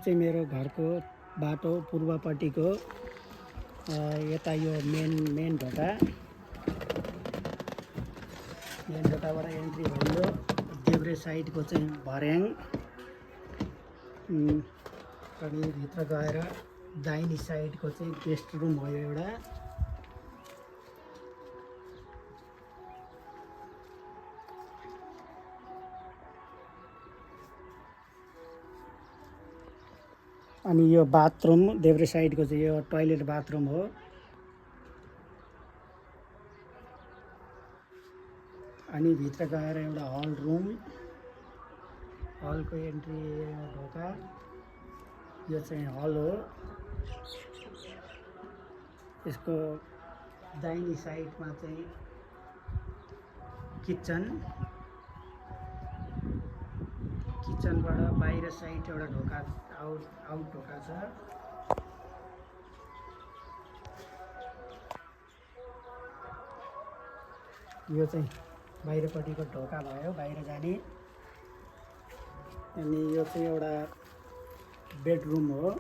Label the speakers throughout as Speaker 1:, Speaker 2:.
Speaker 1: चाहिँ मेरो घरको बाटो पूर्वपट्टिको यता यो मेन ढोकाबाट एन्ट्री भयो। देब्रे साइडको चाहिँ भर्याङ अनि भित्र गएर दाहिने साइडको चाहिँ गेस्ट रुम हो एउटा। अनि यो बाथरुम देब्रे साइडको चाहिँ यो टोयलेट बाथरुम हो। अनि भित्र गएर एउटा हल रुम, हलको एन्ट्री ढोका यो चाहिँ हल हो। यसको दाहिने साइडमा चाहिँ किचनबाट बाहिर साइड एउटा ढोका आउट ढोका छ। यो चाहिँ बाहिरपट्टिको ढोका भयो, बाहिर जाने। अनि यो चाहिँ एउटा बेडरुम हो।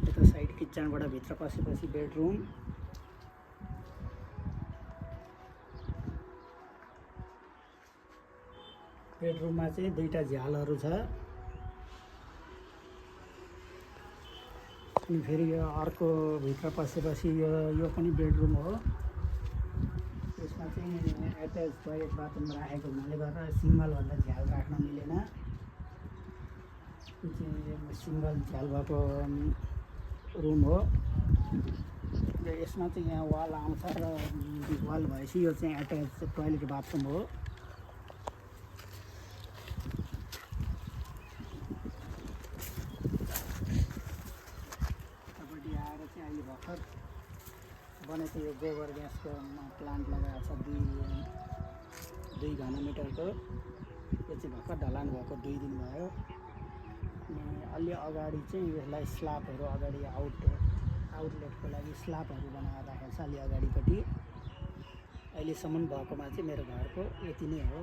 Speaker 1: यता साइड किचनबाट भित्र पसेपछि बेडरुम। बेडरुममा चाहिँ दुईटा झ्यालहरू छ। अनि फेरि यो अर्को भित्र पसेपछि यो पनि बेडरुम हो। यसमा चाहिँ एट्याच टोयलेट बाथरुम राखेको हुनाले गर्दा सिङ्गलभन्दा झ्याल राख्न मिलेन। यो चाहिँ सिङ्गल झ्याल भएको रुम हो। र यसमा चाहिँ यहाँ वाल आउँछ र वाल भएपछि यो चाहिँ एट्याच टोयलेट बाथरुम हो। यतापट्टि आएर चाहिँ अहिले भर्खर बनेको यो गोबर ग्यासको प्लान्ट लगाएको छ 2 घनमिटरको। यो चाहिँ भर्खर ढलान भएको 2 दिन भयो। अनि अलि अगाडि चाहिँ यसलाई स्ल्याबहरू अगाडि आउटलेटको लागि स्ल्याबहरू बनाएर राखेको छ अलि अगाडिपट्टि। अहिलेसम्म भएकोमा चाहिँ मेरो घरको यति नै हो।